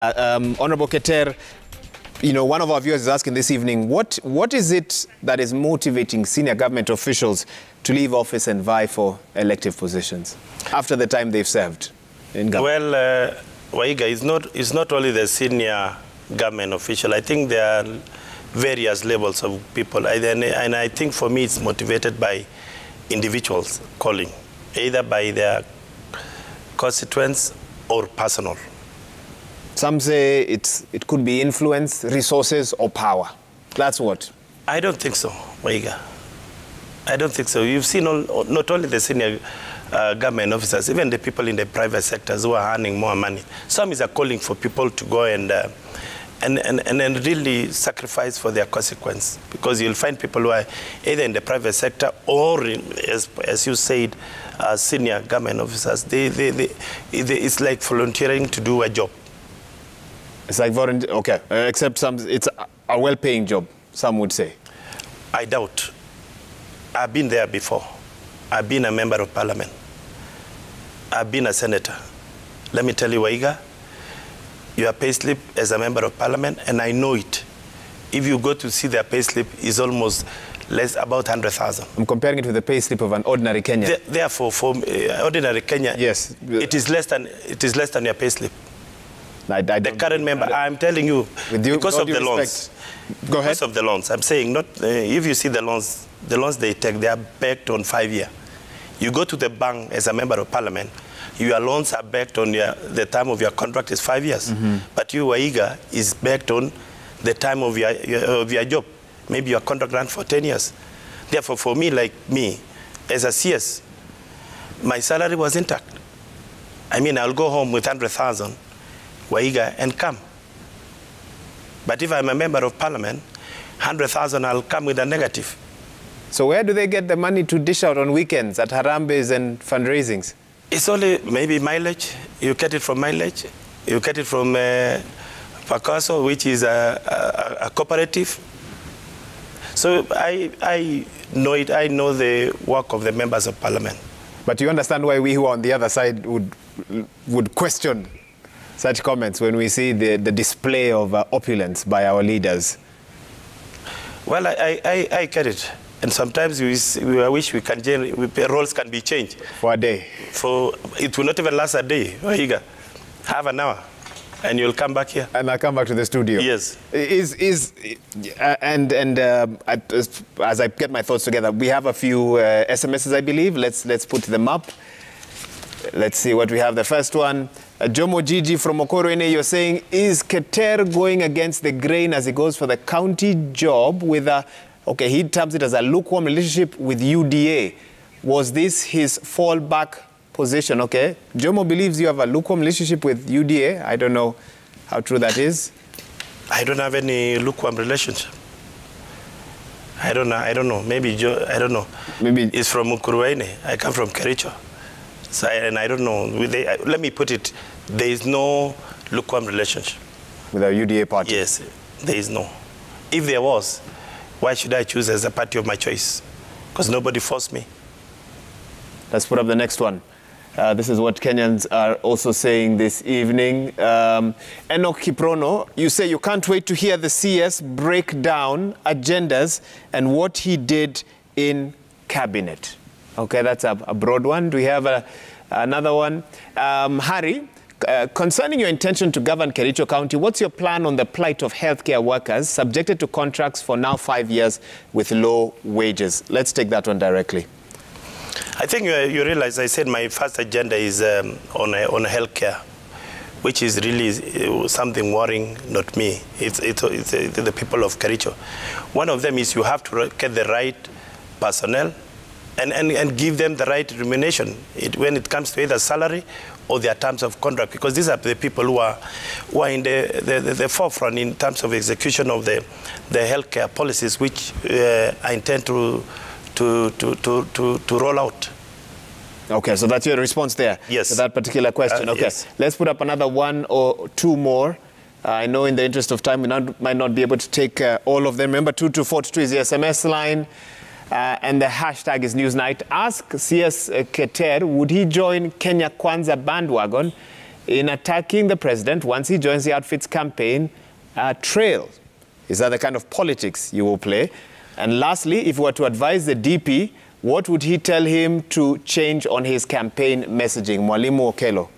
Honorable Keter, you know, one of our viewers is asking this evening, what is it that is motivating senior government officials to leave office and vie for elective positions after the time they've served in government? Well, Waiga, it's not only the senior government official. I think there are various levels of people. And I think for me it's motivated by individuals calling, either by their constituents or personal. Some say it could be influence, resources, or power. That's what? I don't think so, Waiga. I don't think so. You've seen not only the senior government officers, even the people in the private sectors who are earning more money. Some are calling for people to go and really sacrifice for their consequence, because you'll find people who are either in the private sector or, as you said, senior government officers. It's like volunteering to do a job. It's like volunteer, okay. Except it's a well-paying job, some would say. I doubt. I've been there before. I've been a member of parliament. I've been a senator. Let me tell you, Waiga, your payslip as a member of parliament, and I know it. If you go to see their payslip, it's almost about 100,000. I'm comparing it with the payslip of an ordinary Kenyan. Therefore, for ordinary Kenya, yes, it is less than your payslip. The current member, I'm telling you, because of the loans. Go ahead. Because of the loans. I'm saying, not if you see the loans they take, they are backed on 5 years. You go to the bank as a member of parliament, your loans are backed on the time of your contract is 5 years. But you, Waiga, is backed on the time of your job. Maybe your contract ran for 10 years. Therefore, for me, like me, as a CS, my salary was intact. I mean, I'll go home with 100,000, Waiga, and come. But if I'm a member of parliament, 100,000, I'll come with a negative. So where do they get the money to dish out on weekends at Harambes and fundraisings? It's only maybe mileage. You get it from mileage. You get it from Pakaso, which is a cooperative. So I know it. I know the work of the members of parliament. But you understand why we who are on the other side would question such comments when we see the display of opulence by our leaders? Well, I get it. And sometimes we wish roles can be changed. For a day. It will not even last a day. Waiga, half an hour, and you'll come back here. And I'll come back to the studio. Yes. As I get my thoughts together, we have a few SMSs, I believe. Let's put them up. Let's see what we have. The first one, Jomo Gigi from Okoroene, you're saying, is Keter going against the grain as he goes for the county job with a, okay, he terms it as a lukewarm relationship with UDA. Was this his fallback position? Okay. Jomo believes you have a lukewarm relationship with UDA. I don't know how true that is. I don't have any lukewarm relationship. I don't know. Maybe I don't know. Maybe it's from Okoroene. I come from Kericho. So, and I don't know. Let me put it, there is no lukewarm relationship. With our UDA party? Yes, there is no. If there was, why should I choose as a party of my choice? Because nobody forced me. Let's put up the next one. This is what Kenyans are also saying this evening. Enoch Kiprono, you say you can't wait to hear the CS break down agendas and what he did in cabinet. Okay, that's a broad one. Do we have another one? Harry, concerning your intention to govern Kericho County, what's your plan on the plight of healthcare workers subjected to contracts for now 5 years with low wages? Let's take that one directly. I think you realize I said my first agenda is on healthcare, which is really something worrying, not me. It's the people of Kericho. One of them is you have to get the right personnel and give them the right remuneration when it comes to either salary or their terms of contract, because these are the people who are in the forefront in terms of execution of the healthcare policies, which I intend to roll out. Okay, so that's your response there? Yes. To that particular question. Okay, yes. Let's put up another one or two more. I know in the interest of time, we might not be able to take all of them. Remember, 22422 is the SMS line. And the hashtag is Newsnight. Ask CS Keter, would he join Kenya Kwanza bandwagon in attacking the president once he joins the outfit's campaign trail? Is that the kind of politics you will play? And lastly, if we were to advise the DP, what would he tell him to change on his campaign messaging? Mwalimu Okello.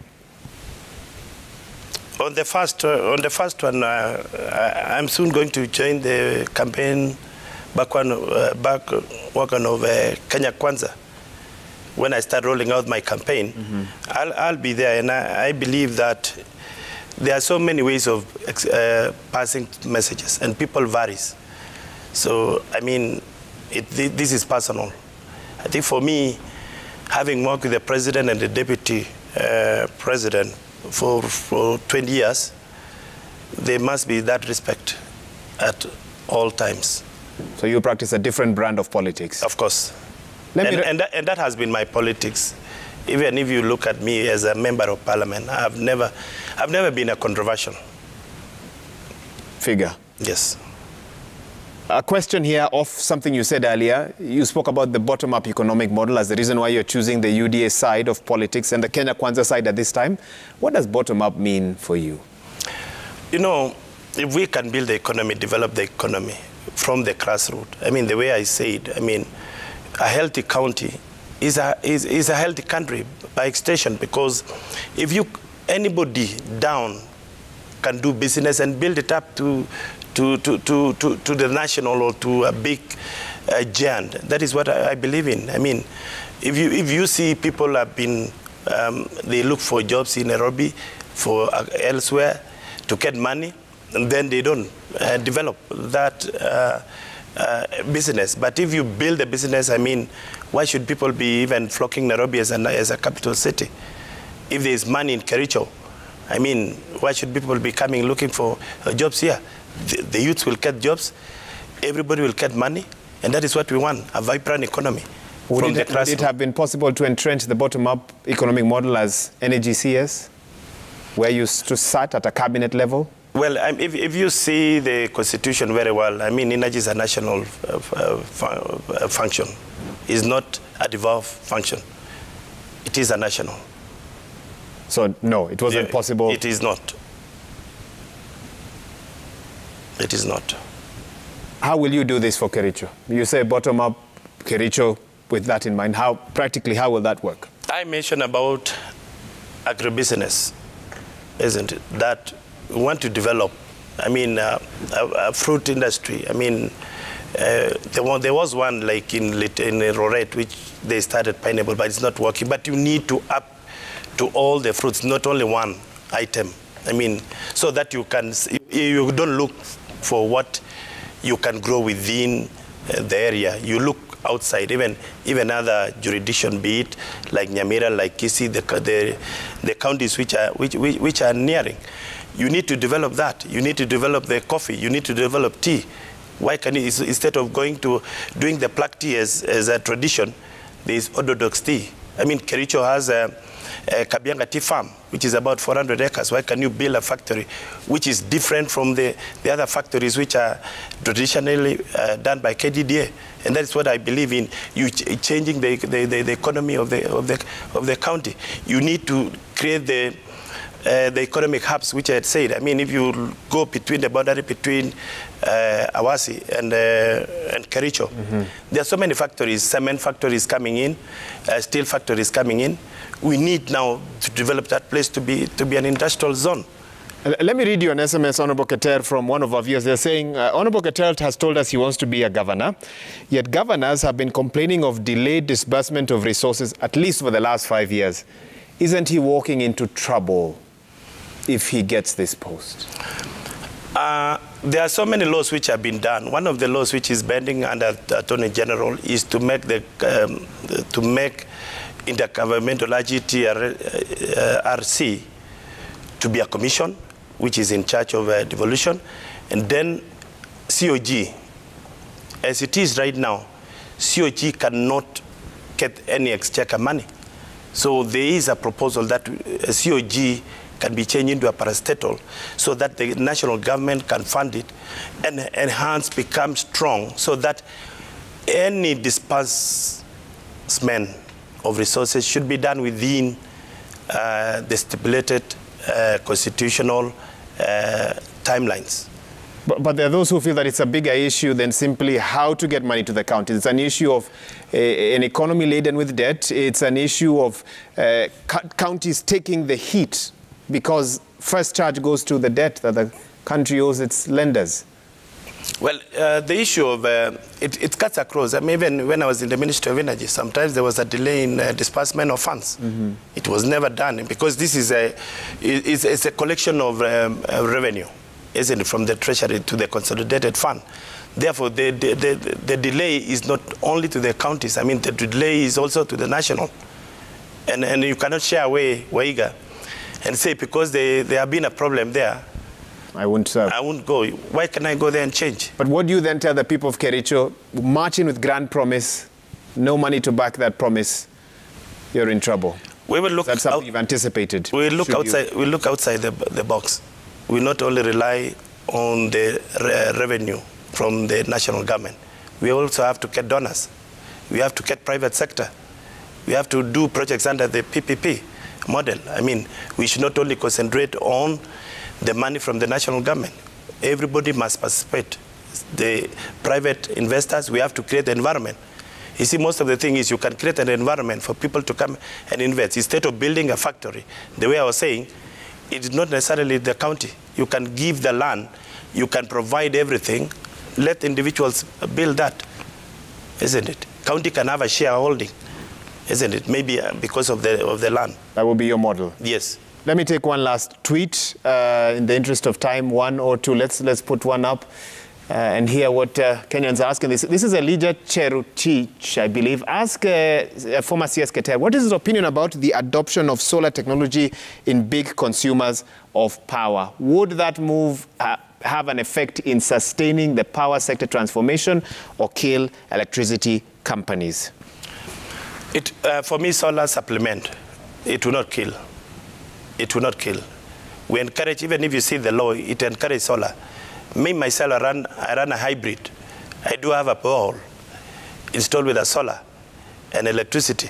On the first one, I'm soon going to join the campaign back wagon of Kenya Kwanza. When I start rolling out my campaign, I'll be there, and I believe that there are so many ways of passing messages, and people varies. So, I mean, this is personal. I think for me, having worked with the president and the deputy president for 20 years, there must be that respect at all times. So you practice a different brand of politics? Of course. And that has been my politics. Even if you look at me as a member of parliament, I've never been a controversial figure. Yes. A question here of something you said earlier. You spoke about the bottom-up economic model as the reason why you're choosing the UDA side of politics and the Kenya Kwanza side at this time. What does bottom-up mean for you? You know, if we can build the economy, develop the economy from the grassroots, I mean, the way I say it, I mean, a healthy county is a healthy country by extension, because if anybody down can do business and build it up to the national or to a big giant. That is what I believe in. I mean, if you see people have been, they look for jobs in Nairobi, for elsewhere to get money, and then they don't develop that business. But if you build a business, I mean, why should people be even flocking Nairobi as a capital city? If there is money in Kericho, I mean, why should people be coming looking for jobs here? The youths will get jobs, everybody will get money, and that is what we want, a vibrant economy. Would it have been possible to entrench the bottom-up economic model as NAGCS, where you sat at a cabinet level? Well, if you see the constitution very well, I mean, energy is a national function. It's not a devolved function. It is a national. So, no, it wasn't possible? It is not. It is not. How will you do this for Kericho? You say bottom-up Kericho with that in mind. Practically, how will that work? I mentioned about agribusiness, isn't it? That we want to develop. I mean, a fruit industry. I mean, there was one like in Roret, which they started pineapple, but it's not working. But you need to up to all the fruits, not only one item. I mean, so that you don't look for what you can grow within the area. You look outside, even other jurisdiction, be it like Nyamira, like Kisii, the counties which are nearing. You need to develop that. You need to develop the coffee. You need to develop tea. Why can you, instead of going to doing the black tea as a tradition, there is orthodox tea. I mean, Kericho has a Kabianga tea farm, which is about 400 acres. Why can you build a factory which is different from the other factories which are traditionally done by KDDA? And that's what I believe in. You changing the economy of the county. You need to create the economic hubs, which I had said. I mean, if you go between the boundary between Awasi and Kericho, there are so many factories, cement factories coming in, steel factories coming in. We need now to develop that place to be an industrial zone. Let me read you an SMS, Honorable Keter, from one of our viewers. They're saying, Honorable Keter has told us he wants to be a governor, yet governors have been complaining of delayed disbursement of resources at least for the last 5 years. Isn't he walking into trouble if he gets this post? There are so many laws which have been done. One of the laws which is pending under the Attorney General is to make intergovernmental RC to be a commission, which is in charge of devolution, and then COG. As it is right now, COG cannot get any exchequer money. So there is a proposal that COG can be changed into a parastatal so that the national government can fund it and enhance, become strong, so that any disbursement of resources should be done within the stipulated constitutional timelines. But there are those who feel that it's a bigger issue than simply how to get money to the counties. It's an issue of an economy laden with debt. It's an issue of counties taking the heat because first charge goes to the debt that the country owes its lenders. Well, the issue of it cuts across. I mean, even when I was in the Ministry of Energy, sometimes there was a delay in disbursement of funds. Mm-hmm. It was never done because this is it's a collection of revenue, isn't it, from the Treasury to the consolidated fund. Therefore, the delay is not only to the counties. I mean, the delay is also to the national. And you cannot share away Waiga and say because there have been a problem there, I won't serve. I won't go. Why can I go there and change? But what do you then tell the people of Kericho, marching with grand promise, no money to back that promise, you're in trouble? We will look. That's something you've anticipated. We look outside. We look outside the box. We not only rely on the revenue from the national government. We also have to get donors. We have to get private sector. We have to do projects under the PPP model. I mean, we should not only concentrate on the money from the national government. Everybody must participate. The private investors, we have to create the environment. You see, most of the thing is you can create an environment for people to come and invest. Instead of building a factory, the way I was saying, it's not necessarily the county. You can give the land, you can provide everything, let individuals build that, isn't it? County can have a shareholding, isn't it? Maybe because of the land. That will be your model? Yes. Let me take one last tweet in the interest of time, one or two. Let's put one up and hear what Kenyans are asking. This is Elijah Cherutich, I believe. Ask former CS Keter, what is his opinion about the adoption of solar technology in big consumers of power? Would that move have an effect in sustaining the power sector transformation or kill electricity companies? For me, solar supplement. It will not kill. It will not kill. We encourage, even if you see the law, it encourages solar. Me, myself, I run a hybrid. I do have a pole installed with a solar and electricity.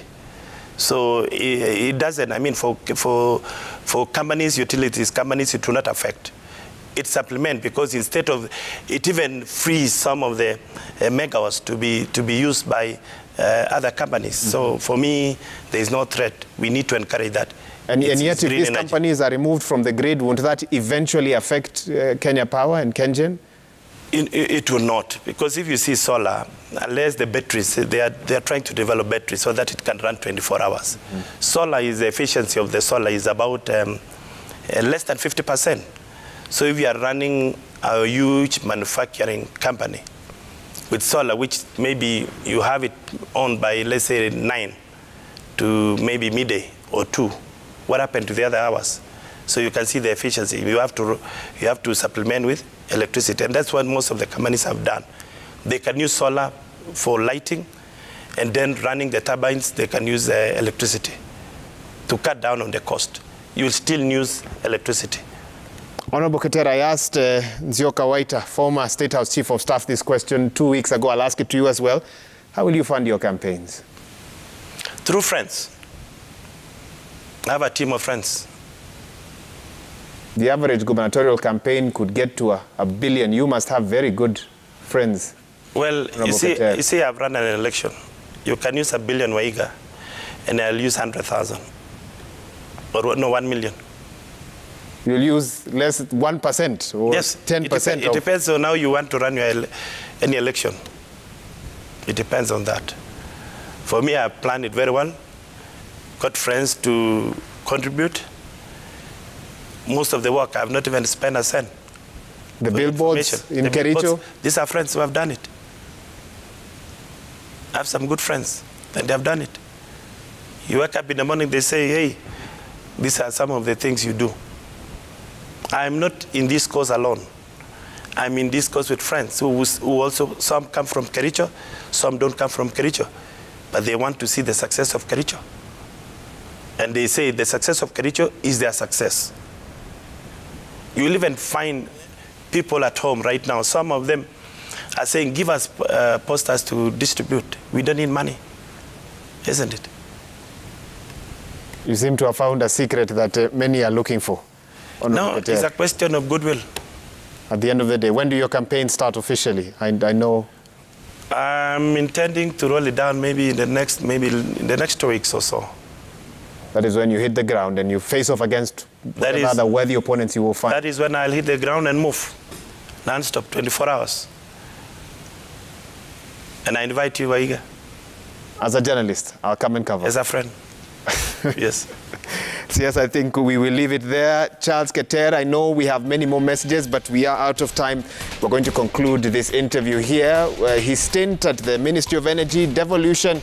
So it doesn't, I mean, for companies, utilities, companies, it will not affect. It supplement because instead of, it even frees some of the megawatts to be used by other companies. Mm-hmm. So for me, there is no threat. We need to encourage that. And yet, if these companies are removed from the grid, won't that eventually affect Kenya Power and KenGen? It will not, because if you see solar, unless the batteries, they are trying to develop batteries so that it can run 24 hours. Mm. Solar is, the efficiency of the solar is about less than 50%. So if you are running a huge manufacturing company with solar, which maybe you have it on by, let's say, 9 to maybe midday or 2, what happened to the other hours? So you can see the efficiency. You have to supplement with electricity, and that's what most of the companies have done. They can use solar for lighting, and then running the turbines, they can use electricity to cut down on the cost. You will still use electricity. Honorable Keter, I asked Nzioka Waita, former State House Chief of Staff, this question 2 weeks ago. I'll ask it to you as well. How will you fund your campaigns? Through friends. I have a team of friends. The average gubernatorial campaign could get to $1 billion. You must have very good friends. Well, you see, I've run an election. You can use $1 billion Waiga, and I'll use 100,000. Or no, 1 million. You'll use less 1% or yes, 10%? It depends on how you want to run any election. It depends on that. For me, I planned it very well. Got friends to contribute. Most of the work, I've not even spent a cent. The billboards in Kericho? These are friends who have done it. I have some good friends, and they have done it. You wake up in the morning, they say, hey, these are some of the things you do. I'm not in this cause alone. I'm in this cause with friends who also, some come from Kericho, some don't come from Kericho, but they want to see the success of Kericho. And they say the success of Kericho is their success. You will even find people at home right now. Some of them are saying, give us posters to distribute. We don't need money, isn't it? You seem to have found a secret that many are looking for. No, it's a question of goodwill. At the end of the day, when do your campaign start officially? I know. I'm intending to roll it down maybe in the next 2 weeks or so. That is when you hit the ground and you face off against whatever other worthy opponents you will find. That is when I'll hit the ground and move, non-stop, 24 hours. And I invite you, Waiga. As a journalist, I'll come and cover. As a friend. Yes. So yes, I think we will leave it there. Charles Keter, I know we have many more messages, but we are out of time. We're going to conclude this interview here. His stint at the Ministry of Energy, devolution,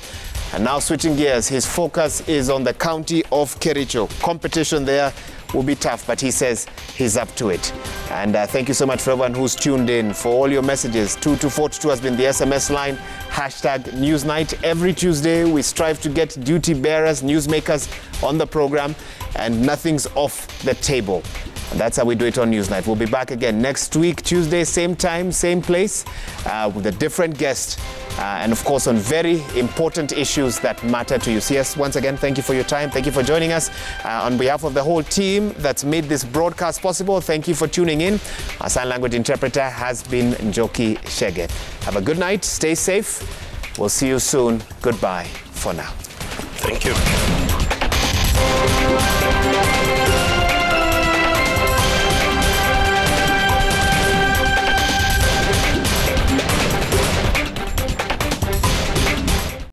and now switching gears, his focus is on the county of Kericho. Competition there will be tough, but he says he's up to it. And thank you so much for everyone who's tuned in. For all your messages, 22422 has been the SMS line, #Newsnight. Every Tuesday, we strive to get duty bearers, newsmakers on the program, and nothing's off the table. And that's how we do it on Newsnight. We'll be back again next week, Tuesday, same time, same place, with a different guest. And of course, on very important issues that matter to you. So yes, once again, thank you for your time. Thank you for joining us. On behalf of the whole team that's made this broadcast possible, thank you for tuning in. Our sign language interpreter has been Njoki Shege. Have a good night. Stay safe. We'll see you soon. Goodbye for now. Thank you.